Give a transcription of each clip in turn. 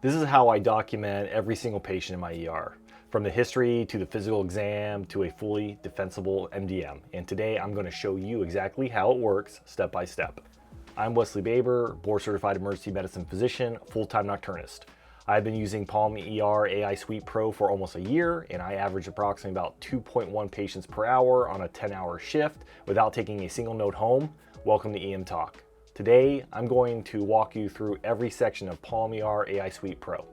This is how I document every single patient in my ER, from the history to the physical exam to a fully defensible MDM. And today I'm going to show you exactly how it works step by step. I'm Wesley Baber, board certified emergency medicine physician, full-time nocturnist. I've been using PalmER AI Suite Pro for almost a year, and I average approximately about 2.1 patients per hour on a 10-hour shift without taking a single note home. Welcome to EM Talk. Today, I'm going to walk you through every section of PalmER AI Suite Pro.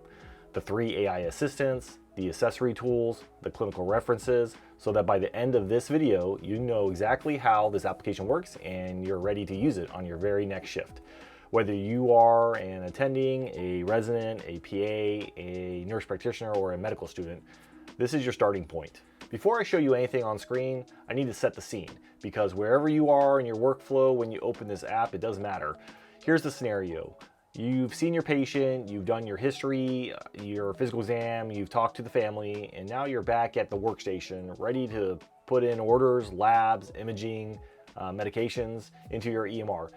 The 3 AI assistants, the accessory tools, the clinical references, so that by the end of this video, you know exactly how this application works and you're ready to use it on your very next shift. Whether you are an attending, a resident, a PA, a nurse practitioner, or a medical student, this is your starting point. Before I show you anything on screen, I need to set the scene, because wherever you are in your workflow when you open this app, it doesn't matter. Here's the scenario. You've seen your patient, you've done your history, your physical exam, you've talked to the family, and now you're back at the workstation, ready to put in orders, labs, imaging, medications into your EMR.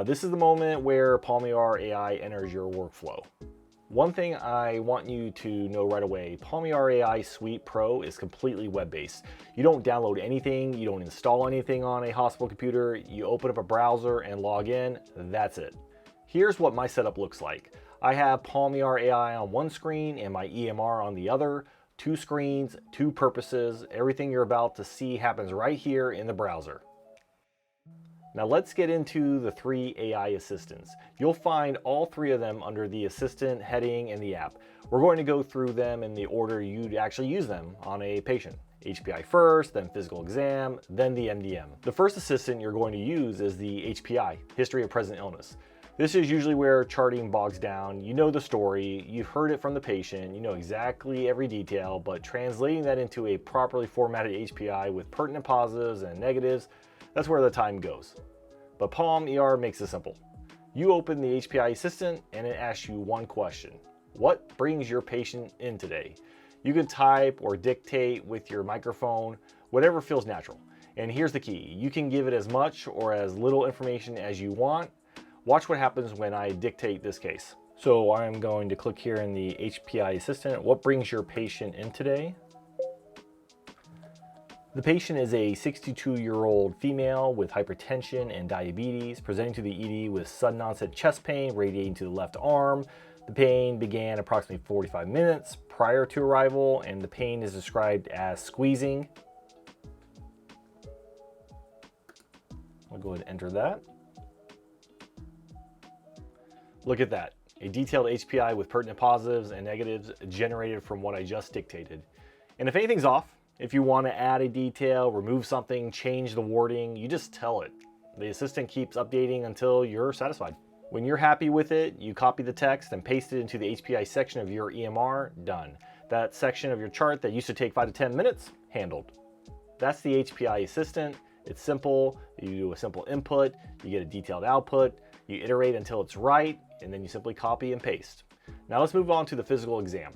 This is the moment where PalmER AI enters your workflow. One thing I want you to know right away, PalmER AI Suite Pro is completely web-based. You don't download anything, you don't install anything on a hospital computer, you open up a browser and log in, that's it. Here's what my setup looks like. I have PalmER AI on one screen and my EMR on the other. 2 screens, 2 purposes. Everything you're about to see happens right here in the browser. Now let's get into the 3 AI assistants. You'll find all 3 of them under the assistant heading in the app. We're going to go through them in the order you'd actually use them on a patient. HPI first, then physical exam, then the MDM. The first assistant you're going to use is the HPI, History of Present Illness. This is usually where charting bogs down. You know the story, you've heard it from the patient, you know exactly every detail, but translating that into a properly formatted HPI with pertinent positives and negatives, that's where the time goes. But PalmER makes it simple. You open the HPI Assistant and it asks you one question. What brings your patient in today? You can type or dictate with your microphone, whatever feels natural. And here's the key. You can give it as much or as little information as you want. Watch what happens when I dictate this case. So I'm going to click here in the HPI Assistant. What brings your patient in today? The patient is a 62-year-old female with hypertension and diabetes, presenting to the ED with sudden onset chest pain radiating to the left arm. The pain began approximately 45 minutes prior to arrival, and the pain is described as squeezing. I'll go ahead and enter that. Look at that, a detailed HPI with pertinent positives and negatives generated from what I just dictated. And if anything's off, if you want to add a detail, remove something, change the wording, you just tell it. The assistant keeps updating until you're satisfied. When you're happy with it, you copy the text and paste it into the HPI section of your EMR, done. That section of your chart that used to take 5 to 10 minutes, handled. That's the HPI assistant. It's simple. You do a simple input, you get a detailed output, you iterate until it's right, and then you simply copy and paste. Now let's move on to the physical exam.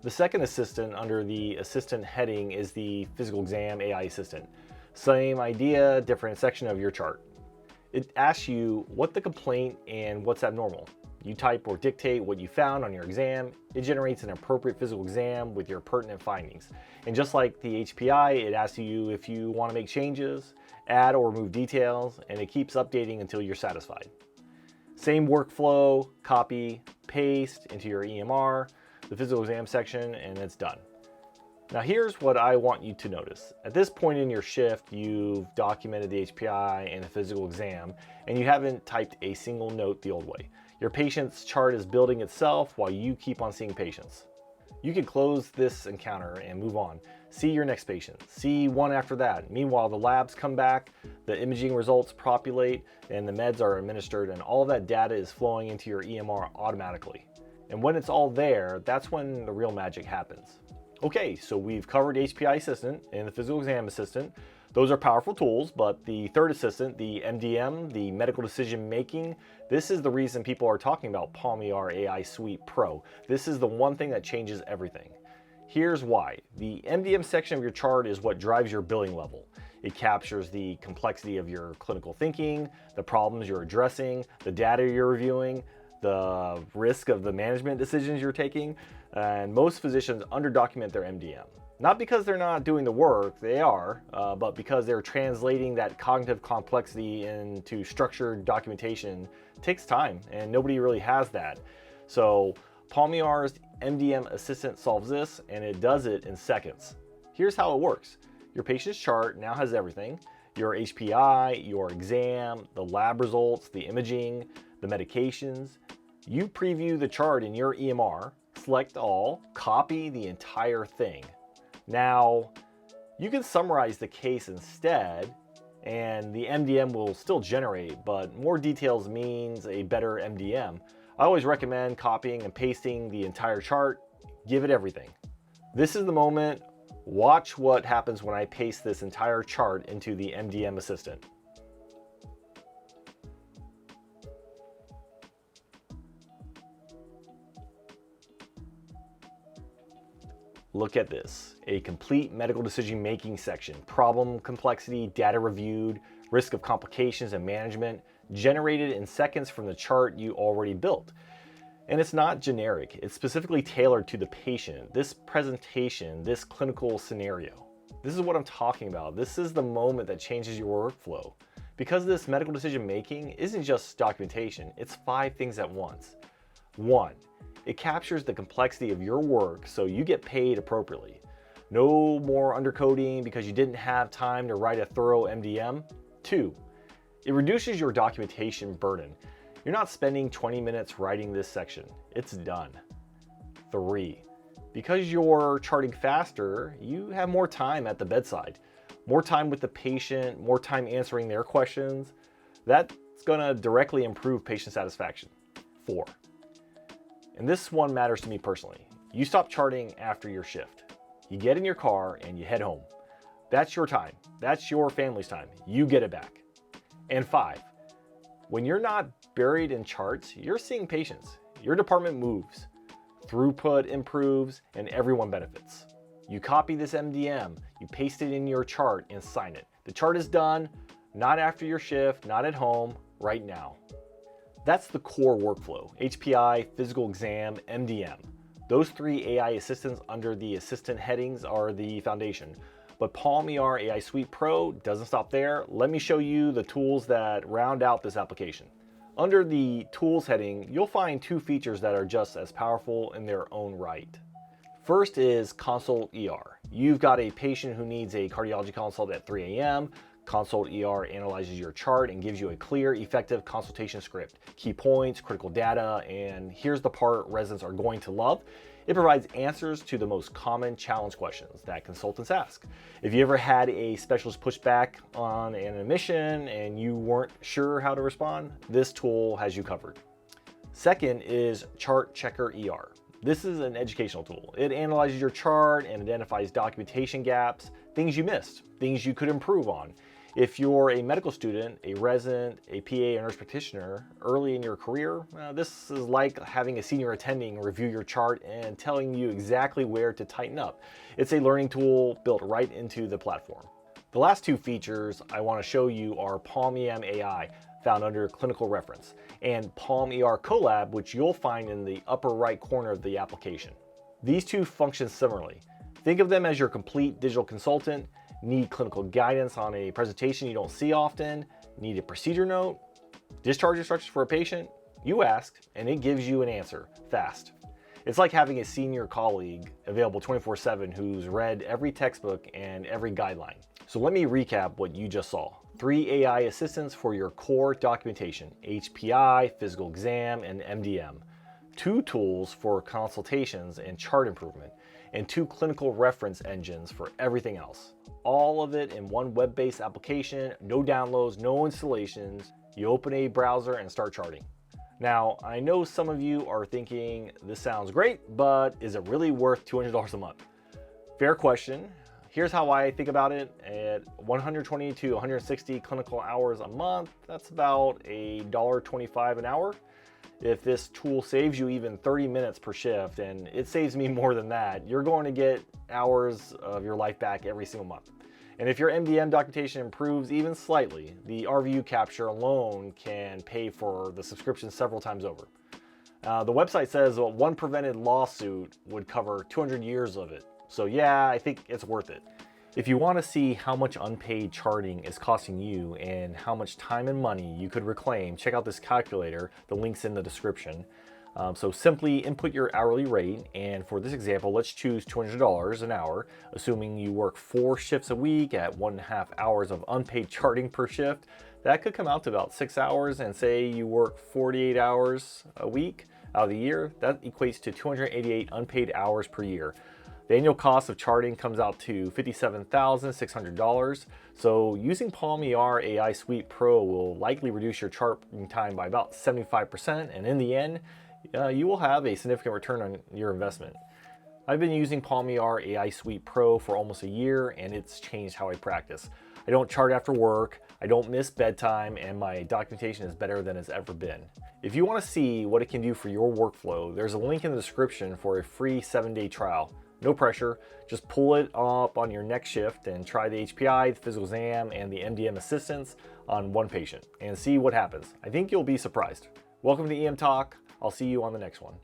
The second assistant under the assistant heading is the physical exam AI assistant. Same idea, different section of your chart. It asks you what the complaint and what's abnormal. You type or dictate what you found on your exam. It generates an appropriate physical exam with your pertinent findings. And just like the HPI, it asks you if you want to make changes, add or remove details, and it keeps updating until you're satisfied. Same workflow, copy, paste into your EMR, the physical exam section, and it's done. Now here's what I want you to notice. At this point in your shift, you've documented the HPI and the physical exam, and you haven't typed a single note the old way. Your patient's chart is building itself while you keep on seeing patients. You can close this encounter and move on. See your next patient, see one after that. Meanwhile, the labs come back, the imaging results populate, and the meds are administered, and all of that data is flowing into your EMR automatically. And when it's all there, that's when the real magic happens. Okay, so we've covered HPI Assistant and the Physical Exam Assistant. Those are powerful tools, but the third assistant, the MDM, the medical decision making, this is the reason people are talking about PalmER AI Suite Pro. This is the one thing that changes everything. Here's why. The MDM section of your chart is what drives your billing level. It captures the complexity of your clinical thinking, the problems you're addressing, the data you're reviewing. the risk of the management decisions you're taking, and most physicians underdocument their MDM. Not because they're not doing the work, they are, but because they're translating that cognitive complexity into structured documentation. It takes time, and nobody really has that. So PalmER's MDM Assistant solves this, and it does it in seconds. Here's how it works. Your patient's chart now has everything: your HPI, your exam, the lab results, the imaging, the medications. You preview the chart in your EMR, select all, copy the entire thing. Now, you can summarize the case instead, and the MDM will still generate, but more details means a better MDM. I always recommend copying and pasting the entire chart. Give it everything. This is the moment. Watch what happens when I paste this entire chart into the MDM Assistant. Look at this, a complete medical decision-making section, problem complexity, data reviewed, risk of complications and management, generated in seconds from the chart you already built. And it's not generic, it's specifically tailored to the patient, this presentation, this clinical scenario. This is what I'm talking about. This is the moment that changes your workflow. Because this medical decision-making isn't just documentation, it's 5 things at once. 1, it captures the complexity of your work so you get paid appropriately. No more undercoding because you didn't have time to write a thorough MDM. 2, it reduces your documentation burden. You're not spending 20 minutes writing this section. It's done. 3, because you're charting faster, you have more time at the bedside. More time with the patient, more time answering their questions. That's gonna directly improve patient satisfaction. 4, and this one matters to me personally. You stop charting after your shift. You get in your car and you head home. That's your time. That's your family's time. You get it back. And 5, when you're not buried in charts, you're seeing patients. Your department moves, throughput improves, and everyone benefits. You copy this MDM, you paste it in your chart and sign it. The chart is done, not after your shift, not at home, right now. That's the core workflow: HPI, physical exam, MDM. Those 3 AI assistants under the assistant headings are the foundation. But PalmER AI Suite Pro doesn't stop there. Let me show you the tools that round out this application. Under the Tools heading, you'll find 2 features that are just as powerful in their own right. First is Consult ER. You've got a patient who needs a cardiology consult at 3 a.m. Consult ER analyzes your chart and gives you a clear, effective consultation script, key points, critical data, and here's the part residents are going to love. It provides answers to the most common challenge questions that consultants ask. If you ever had a specialist push back on an admission and you weren't sure how to respond, this tool has you covered. Second is Chart Checker ER. This is an educational tool. It analyzes your chart and identifies documentation gaps, things you missed, things you could improve on. If you're a medical student, a resident, a PA, or nurse practitioner early in your career, this is like having a senior attending review your chart and telling you exactly where to tighten up. It's a learning tool built right into the platform. The last 2 features I want to show you are palmEM AI, found under Clinical Reference, and PalmER Colab, which you'll find in the upper right corner of the application. These 2 function similarly. Think of them as your complete digital consultant. Need clinical guidance on a presentation you don't see often, need a procedure note, discharge instructions for a patient, you ask, and it gives you an answer, fast. It's like having a senior colleague available 24/7 who's read every textbook and every guideline. So let me recap what you just saw. 3 AI assistants for your core documentation: HPI, physical exam, and MDM. 2 tools for consultations and chart improvement, and 2 clinical reference engines for everything else. All of it in one web-based application, no downloads, no installations. You open a browser and start charting. Now, I know some of you are thinking, this sounds great, but is it really worth $200 a month? Fair question. Here's how I think about it. At 120 to 160 clinical hours a month, that's about $1.25 an hour. If this tool saves you even 30 minutes per shift, and it saves me more than that, you're going to get hours of your life back every single month. And if your MDM documentation improves even slightly, the RVU capture alone can pay for the subscription several times over. The website says one prevented lawsuit would cover 200 years of it. So yeah, I think it's worth it. If you want to see how much unpaid charting is costing you and how much time and money you could reclaim, check out this calculator. The link's in the description. So simply input your hourly rate, and for this example, let's choose $200 an hour, assuming you work 4 shifts a week at 1.5 hours of unpaid charting per shift. That could come out to about 6 hours, and say you work 48 hours a week out of the year, that equates to 288 unpaid hours per year. The annual cost of charting comes out to $57,600. So using PalmER AI Suite Pro will likely reduce your charting time by about 75%, and in the end, you will have a significant return on your investment. I've been using PalmER AI Suite Pro for almost a year, and it's changed how I practice. I don't chart after work, I don't miss bedtime, and my documentation is better than it's ever been. If you want to see what it can do for your workflow, there's a link in the description for a free 7-day trial. No pressure, just pull it up on your next shift and try the HPI, the physical exam, and the MDM Assistants on one patient and see what happens. I think you'll be surprised. Welcome to EM Talk. I'll see you on the next one.